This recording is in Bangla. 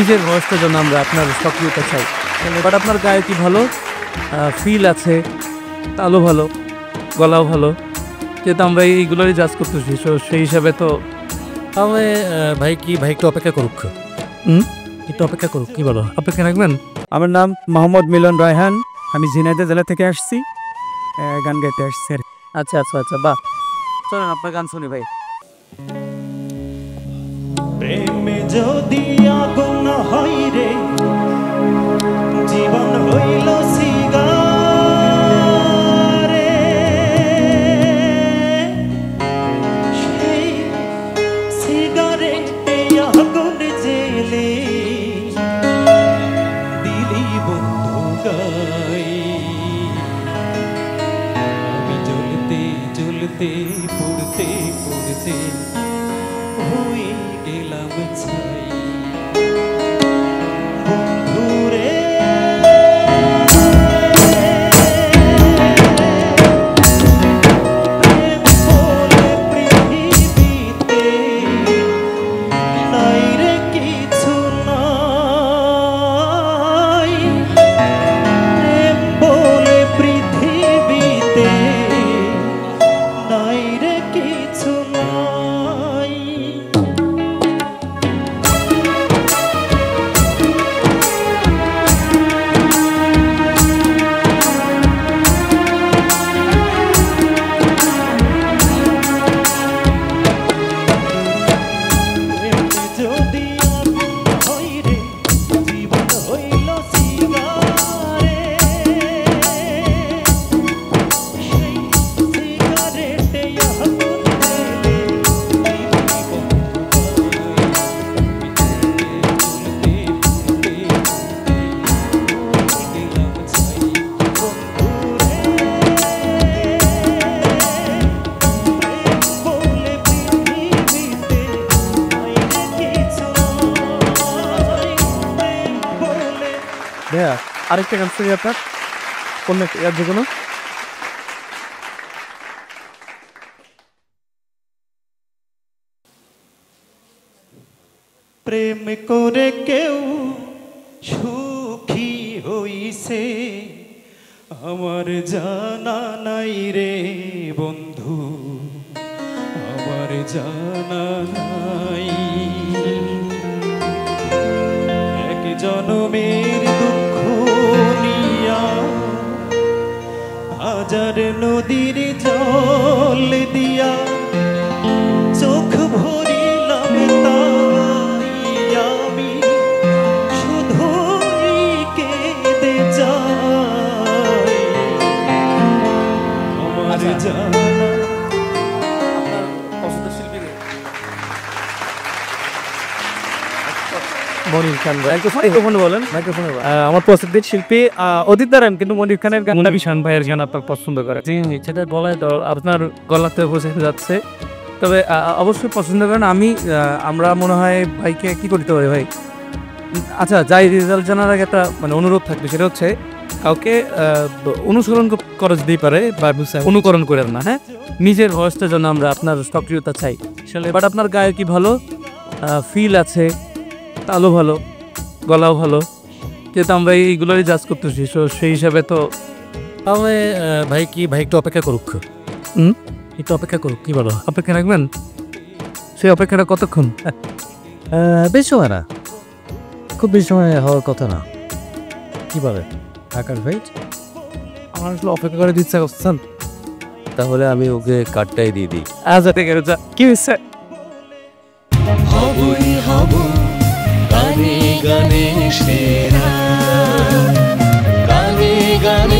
নিজের ভয়েসটা যেন আমরা আপনার সক্রিয়তা চাই, বাট আপনার গায়ে কি ভালো ফিল আছে, তালও ভালো, গলাও ভালো, যেহেতু আমরা এইগুলোরই জাজ করতেছি, সেই হিসাবে তো তাহলে ভাই একটু অপেক্ষা করুক, একটু অপেক্ষা করুক, কি বলো? অপেক্ষা রাখবেন। আমার নাম মোহাম্মদ মিলন রায়হান, আমি ঝিনাইদহ জেলা থেকে আসছি, গান গাইতে আসছি। আচ্ছা আচ্ছা আচ্ছা, বাহ, চলেন আপনার গান শুনি ভাই। প্রেমে যদি আগুন হয় রে, জীবন হইল সিগারে, সেই সিগারেটে আগুন জেলে দিলি বন্ধু গাই, আমি জ্বলতে জ্বলতে পড়তে পড়তে হয়ে গেলাম ছাই। বন্ধুরে প্রেম বলে পৃথিবীতে নাই রে কিছু নাই, প্রেম বলে পৃথিবীতে নাই রে কিছু নাই। যদি হয় রে, জীবন হইল সিগারে, সেই সিগারেটে আগুন জেলে দিলি বন্ধু গেলাম ছাই। বন্ধুরে প্রেম বলে পৃথিবীতে নাই রে কিছু নাই, প্রেম বলে। ভাইয়া আরেকটা গান শুনি আপনার, কোন যে কোনো। প্রেম করে কেউ সুখী হইছে আমার জানা নাই রে বন্ধু, আমার জানা নাই। এক জনমের দুঃখ নিয়া হাজার নদীর জল দিয়া চোখ ভরিলাম তাই আমি শুধুই কেঁদে যাই, আমার জানা। আপনার পছন্দের শিল্পী মনির খান ভাই, মাইক্রোফোনে বলেন, মাইক্রোফোনে বলেন। আমার পছন্দের শিল্পী অদিত নারায়ণ, কিন্তু মনির খানের গান বিশান ভাইয়ের গান আপনার পছন্দ করে, সেটা বলে তো আপনার গলাতে বসে যাচ্ছে। তবে অবশ্যই পছন্দ করেন। আমরা মনে হয় ভাইকে কি করতে পারি ভাই, আচ্ছা যাই রেজাল্ট জানার আগে একটা মানে অনুরোধ থাকবে, সেটা হচ্ছে কাউকে অনুসরণ করা যেতেই পারে বা অনুকরণ করেন না, হ্যাঁ, নিজের ভয়েসটা যেন আমরা আপনার সক্রিয়তা চাই, বাট আপনার গায়ে কি ভালো ফিল আছে, তালও ভালো, গলাও ভালো, যেহেতু আমরা এইগুলোরই জাজ করতেছি, সেই হিসাবে তো তাহলে ভাই একটু অপেক্ষা করুক, একটু অপেক্ষা করুক, কি বলো? অপেক্ষা রাখবেন। সেই অপেক্ষাটা কতক্ষণ? বেশি সময় না, খুব বেশি সময় হওয়ার কথা না, কি বলে আকাশ ভাই? আমার আসলে অপেক্ষা করে দিচ্ছে করছেন, তাহলে আমি ওকে কার্ডটাই দিয়ে দিই। আচ্ছা ঠিক আছে, কি হয়েছে? হবই হব গানে গানে সেরা, গানে গানে